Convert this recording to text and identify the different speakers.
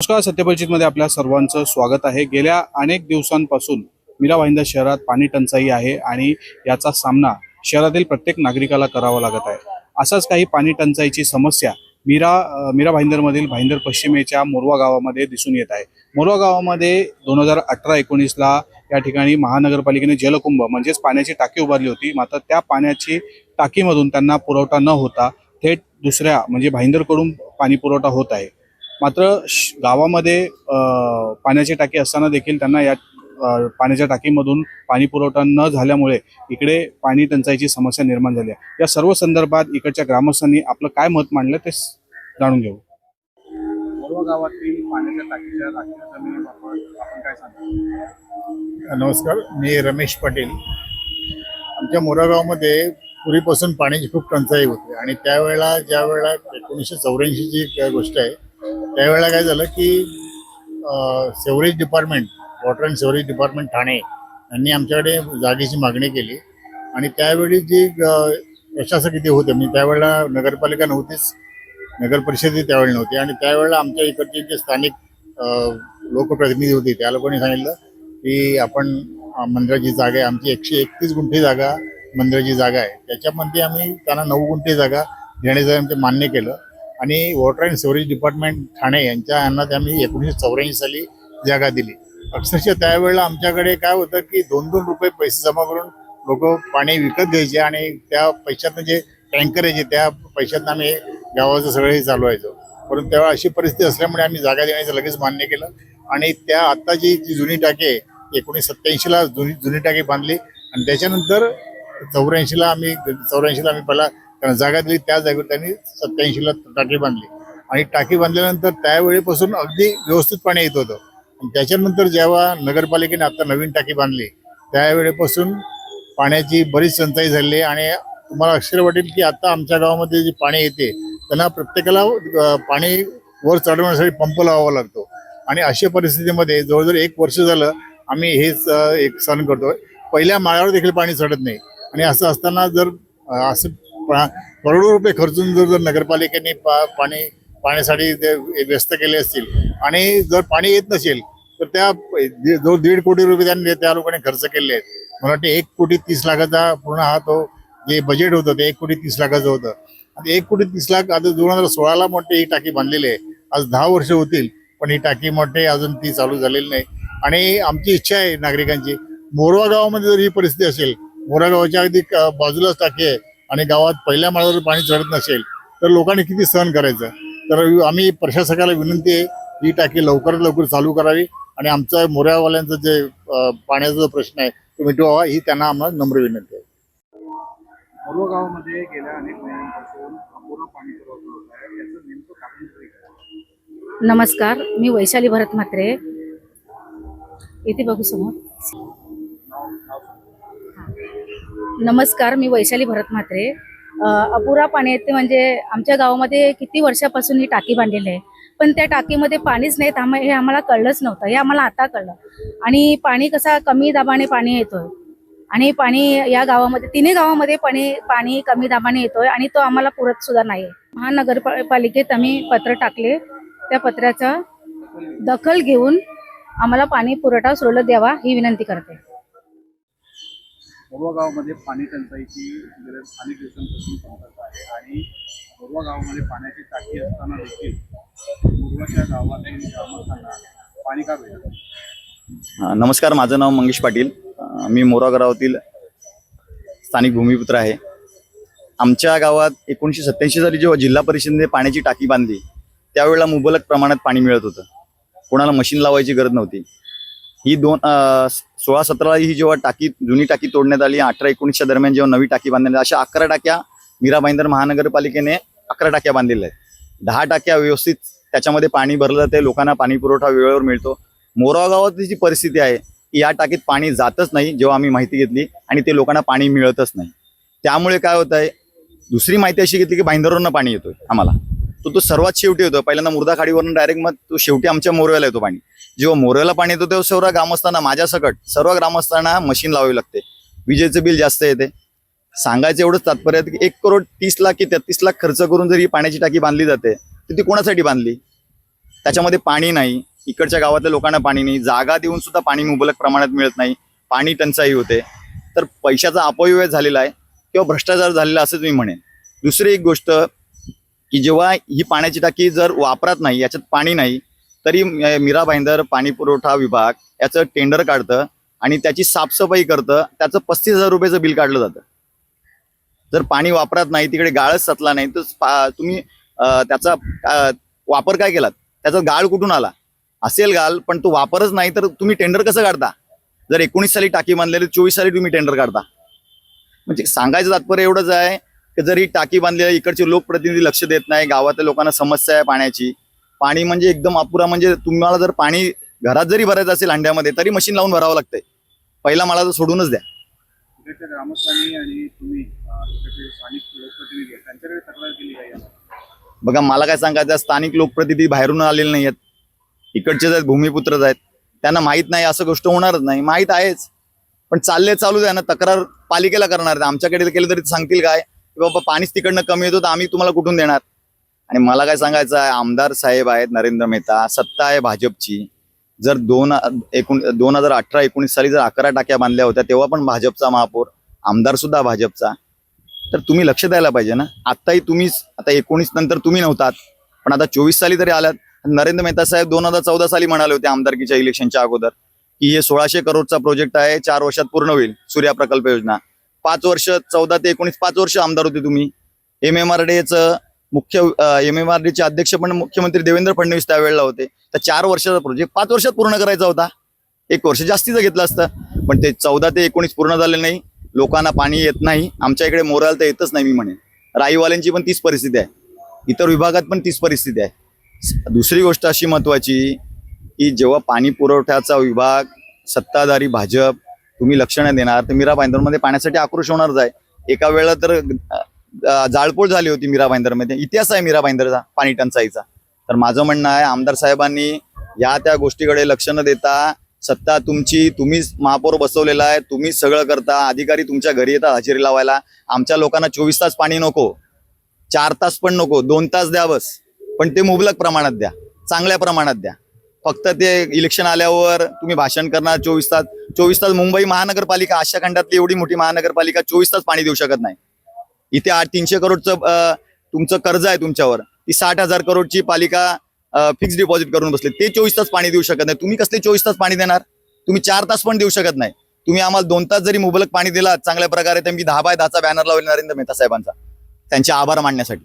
Speaker 1: नमस्कार, सत्यपरिचितमध्ये आपल्या सर्वांचं स्वागत आहे। गेल्या अनेक दिवसांपासून मीरा भाईंदर शहरात पाणी टंचाई आहे आणि याचा सामना शहरातील प्रत्येक नागरिकाला करावा लागत आहे। असाच काही पाणी टंचाईची समस्या मीरा भाईंदरमधील भाईंदर पश्चिमेच्या मोरवा गावामध्ये दिसून येत आहे। मोरवा गावामध्ये 2018-19ला या ठिकाणी महानगरपालिकेने जलकुंभ म्हणजेच पाण्याची टाकी उभारली होती। मात्र त्या पाण्याची टाकीमधून त्यांना पुरवठा न होता थेट दुसऱ्या म्हणजे भाईंदरकडून पाणी पुरवठा होत आहे। मात्र गावामध्ये पाण्याची टाकी असताना देखील त्यांना या पाण्याच्या टाकीमधून पाणी पुरवठा न झाल्यामुळे इकडे पाणी टंचाईची समस्या निर्माण झाली आहे। या सर्व संदर्भात इकडच्या ग्रामस्थांनी आपलं काय मत मांडलं ते जाणून घेऊ। मोरवा गावातील पाण्याच्या टाकीच्या राखीव जमिनीबाबत आपण काय सांगता?
Speaker 2: नमस्कार, मी रमेश पाटील। आमच्या मोरवा गावामध्ये पूर्वीपासून पाण्याची खूप टंचाई होती आणि त्यावेळेला ज्यावेळेला 1984 ची गोष्ट आहे, त्यावेळेला काय झालं की sewerage department, water and sewerage department Thane यांनी आमच्याकडे जागेची मागणी केली आणि त्यावेळी जी प्रशासक इथे होते, म्हणजे त्यावेळेला नगरपालिका नव्हतीच, नगर परिषद त्यावेळी नव्हती आणि त्यावेळेला आमच्या इकडचे जे स्थानिक लोकप्रतिनिधी होते त्या लोकांनी सांगितलं की आपण मंदिराची जागा आहे, आमची 131 गुंठे जागा मंदिराची जागा आहे, त्याच्यामध्ये आम्ही त्यांना 9 गुंठे जागा देण्याचं आमचं मान्य केलं आणि water and sewerage department Thane यांना आम्ही 1984 साली जागा दिली। अक्षरशः त्यावेळेला आमच्याकडे काय होतं की 2-2 रुपये पैसे जमा करून लोक पाणी विकत घ्यायचे आणि त्या पैशातनं जे टँकर यायचे त्या पैशातनं आम्ही गावाचं सगळं चालवायचो। परंतु तेव्हा अशी परिस्थिती असल्यामुळे आम्ही जागा देण्याचं लगेच मान्य केलं आणि त्या आत्ताची जी जुनी टाकी आहे 1987ला जुनी टाकी बांधली आणि त्याच्यानंतर 84ला आम्ही पहिला त्यांना जागा दिली, त्या जागेवर त्यांनी 87ला टाकी बांधली आणि टाकी बांधल्यानंतर त्यावेळेपासून अगदी व्यवस्थित पाणी येत होतं आणि त्याच्यानंतर जेव्हा नगरपालिकेने आता नवीन टाकी बांधली त्यावेळेपासून पाण्याची बरीच टंचाई झाली आणि तुम्हाला आश्चर्य वाटेल की आता आमच्या गावामध्ये जे पाणी येते त्यांना प्रत्येकाला पाणी वर चढवण्यासाठी पंप लावावा लागतो आणि अशा परिस्थितीमध्ये जवळजवळ 1 वर्ष झालं आम्ही हेच एक सहन करतोय। पहिल्या माळ्यावर देखील पाणी चढत नाही आणि असं असताना जर असं करोडो रुपये खर्चून जर नगरपालिकेने पाण्यासाठी व्यस्त केले असतील आणि जर पाणी येत नसेल तर त्या जो 1.5 कोटी रुपये त्यांनी त्या लोकांनी खर्च केले आहेत, मला वाटतं 1,30,00,000चा पूर्ण हा तो जे बजेट होतं ते 1,30,00,000चं होतं आणि 1,30,00,000 आता 2016ला मोठे ही टाकी बांधलेली आहे। आज 10 वर्ष होतील पण ही टाकी मोठे अजून ती चालू झालेली नाही आणि आमची इच्छा आहे नागरिकांची, मोरवा गावामध्ये जर ही परिस्थिती असेल, मोरवा गावाच्या अगदी बाजूलाच टाकी आहे आणि गावात पहिल्या माळ्यावर पाणी चढत नसेल तर लोकांनी किती सहन करायचं। तर आम्ही प्रशासकाला विनंती आहे ही टाकी लवकरात लवकर चालू करावी आणि आमचा मोऱ्यावाल्यांचा जे पाण्याचा जो प्रश्न आहे तो मिटवावा ही त्यांना आम्हाला नम्र विनंती आहे।
Speaker 1: मोरवा गावामध्ये गेल्या अनेक महिन्यांपासून अपुरा पाणी पुरवठा होत आहे, याचं नेमकं कारण काय?
Speaker 3: नमस्कार, मी वैशाली भरत म्हात्रे, इथे बघू समोर। नमस्कार, मी वैशाली भरत म्हात्रे। अपुरा पाणी येते म्हणजे आमच्या गावामध्ये किती वर्षापासून ही टाकी बांधलेली आहे, पण त्या टाकीमध्ये पाणीच नाही, हे आम्हाला कळलंच नव्हतं, हे आम्हाला आता कळलं। आणि पाणी कसा कमी दाबाने पाणी येतोय आणि पाणी या गावामध्ये 3 गावामध्ये पाणी कमी दाबाने येतोय आणि तो आम्हाला पुरत सुद्धा नाहीये। महानगरपालिकेत आम्ही पत्र टाकले, त्या पत्राचा दखल घेऊन आम्हाला पाणी पुरवठा सुरळीत द्यावा ही विनंती करते।
Speaker 1: मोरवा गावामध्ये पाणी टंचाईची गरज अनेक दिवसांपासून संकट आहे आणि मोरवा गावामध्ये पाण्याची टाकी असताना देखील मोरवाच्या गावातील ग्रामस्थांना पाणी का भेटत?
Speaker 4: नमस्कार, माझं नाव मंगेश पाटील, मी मोरवा गावातील स्थानिक भूमिपुत्र आहे। आमच्या गावात 1987 साली जेव्हा जिल्हा परिषदेने पाण्याची टाकी बांधली त्यावेळेला मुबलक प्रमाणात पाणी मिळत होतं, कोणाला मशीन लावायची गरज नव्हती। ही 16-17 ही जेव्हा जुनी टाकी तोडण्यात आली, 18-19च्या दरम्यान जेव्हा नवी टाकी बांधण्यात आली, अशा 11 टाक्या मीरा भाईंदर महानगरपालिकेने 11 टाक्या बांधलेल्या आहेत। 10 टाक्या व्यवस्थित त्याच्यामध्ये पाणी भरलं जाते, लोकांना पाणी पुरवठा वेळेवर मिळतो। मोरवा गावात जी परिस्थिती आहे की या टाकीत पाणी जातच नाही, जेव्हा आम्ही माहिती घेतली आणि ते लोकांना पाणी मिळतच नाही। त्यामुळे काय होत आहे, दुसरी माहिती अशी घेतली की भाईंदरवरनं पाणी येतोय आम्हाला, तो सर्वात शेवटी होतो। पहिल्यांदा मुर्दा खाडीवरून डायरेक्ट मग तो शेवटी आमच्या मोरव्याला येतो पाणी। जेव्हा मोरव्याला पाणी येतो तेव्हा सर्व ग्रामस्थांना, माझ्यासकट सर्व ग्रामस्थांना मशीन लावावी लागते, विजेचं बिल जास्त येते। सांगायचं एवढंच तात्पर्य आहे की 1,30,00,000 की 33 लाख खर्च करून जर ही पाण्याची टाकी बांधली जाते तर ती कोणासाठी बांधली? त्याच्यामध्ये पाणी नाही, इकडच्या गावातल्या लोकांना पाणी नाही, जागा देऊन सुद्धा पाणी मुबलक प्रमाणात मिळत नाही, पाणी टंचाई होते. तर पैशाचा अपव्यय झालेला आहे किंवा भ्रष्टाचार झालेला असंच मी म्हणेन. दुसरी एक गोष्ट की जेव्हा ही पाण्याची टाकी जर वापरात नाही, याच्यात पाणी नाही, तरी मीरा भाईंदर पाणी पुरवठा विभाग याचं टेंडर काढतं आणि त्याची साफसफाई करतं. त्याचं 35,000 रुपयाचं बिल काढलं जातं. जर पाणी वापरात नाही, तिकडे गाळच सतला नाही, तर तुम्ही त्याचा वापर काय केलात? त्याचा गाळ कुठून आला? असेल गाळ, पण तो वापरच नाही, तर तुम्ही टेंडर कसं काढता? जर 19 साली टाकी बांधलेली 24 साली तुम्ही टेंडर काढता. म्हणजे सांगायचं तात्पर्य एवढंच आहे की जर ही टाकी बांधलेली, इकडचे लोकप्रतिनिधी लक्ष देत नाही, गावातल्या लोकांना समस्या आहे पाण्याची. पाणी म्हणजे एकदम अपुरा. म्हणजे तुम्हाला जर पाणी घरात जरी भरायचं असेल हंड्यामध्ये, तरी मशीन लावून भरावं लागतंय. पहिला मला तर सोडूनच द्या.
Speaker 1: तिकडच्या ग्रामस्थांनी आणि तुम्ही तिकडचे स्थानिक लोकप्रतिनिधी आहेत, त्यांच्याकडे तक्रार केली आहे?
Speaker 4: बघा, मला काय सांगायचं, स्थानिक लोकप्रतिनिधी बाहेरून आलेले नाही आहेत, इकडचेच आहेत, भूमिपुत्रच आहेत. त्यांना माहीत नाही असं गोष्ट होणारच नाही. माहीत आहेच, पण चालू द्या ना. तक्रार पालिकेला करणार आहेत. आमच्याकडे केलं तरी सांगतील काय की बाबा पाणीच तिकडनं कमी येतो, तर आम्ही तुम्हाला कुठून देणार? आणि मला काय सांगायचं आहे, आमदार साहेब आहेत नरेंद्र मेहता, सत्ता आहे भाजपची. जर 2018-19 साली जर 11 टाक्या बांधल्या होत्या, तेव्हा पण भाजपचा महापौर, आमदार सुद्धा भाजपचा. तर तुम्ही लक्ष द्यायला पाहिजे ना. आत्ताही तुम्हीच, आता 19 नंतर तुम्ही नव्हतात, पण आता 24 साली तरी आल्यात. नरेंद्र मेहता साहेब 2014 साली म्हणाले होते आमदारकीच्या इलेक्शनच्या अगोदर की हे 1600 करोडचा प्रोजेक्ट आहे, 4 वर्षात पूर्ण होईल, सूर्या प्रकल्प योजना. 5 वर्ष, 14 ते 19 5 वर्ष आमदार होते तुम्ही. MMRDAचं MMRDAचे अध्यक्ष पण मुख्यमंत्री देवेंद्र फडणवीस त्यावेळेला होते. तर 4 वर्षाचा प्रोजेक्ट 5 वर्षात पूर्ण करायचा होता. 1 वर्ष जास्तीचं घेतलं असतं, पण ते 14 ते 19 पूर्ण झाले नाही. लोकांना पाणी येत नाही. आमच्या इकडे मोराला तर येतच नाही मी म्हणेन. राईवाल्यांची पण तीच परिस्थिती आहे, इतर विभागात पण तीच परिस्थिती आहे. दुसरी गोष्ट अशी महत्वाची की जेव्हा पाणी पुरवठ्याचा विभाग, सत्ताधारी भाजप, तुम्ही लक्ष नाही देणार, तर मीरा भाईंदरमध्ये पाण्यासाठी आक्रोश होणारच आहे. एका वेळेला तर जाळपोळ झाली होती मीरा भाईंदरमध्ये. इतिहास आहे मीरा भाईंदरचा पाणी टंचाईचा. तर माझं म्हणणं आहे, आमदार साहेबांनी या त्या गोष्टीकडे लक्ष न देता, सत्ता तुमची, तुम्हीच महापौर बसवलेला आहे, तुम्हीच सगळं करता, अधिकारी तुमच्या घरी येतात हजेरी लावायला. आमच्या लोकांना 24 तास पाणी नको, 4 तास पण नको, 2 तास द्या बस, पण ते मुबलक प्रमाणात द्या, चांगल्या प्रमाणात द्या. फक्त ते इलेक्शन आल्यावर तुम्ही भाषण करणार 24 तास. मुंबई महानगरपालिका, आशिया खंडातली एवढी मोठी महानगरपालिका 24 तास पाणी देऊ शकत नाही. इथे 300 करोडचं तुमचं कर्ज आहे तुमच्यावर, ती 60,000 करोडची पालिका फिक्स डिपॉझिट करून बसले, ते 24 तास पाणी देऊ शकत नाही. तुम्ही कसले 24 तास पाणी देणार? तुम्ही 4 तास पण देऊ शकत नाही. तुम्ही आम्हाला 2 तास जरी मुबलक पाणी दिला चांगल्या प्रकारे, तर मी 10 बाय 10चा बॅनर लावला नरेंद्र मेहता साहेबांचा, त्यांचे आभार मानण्यासाठी.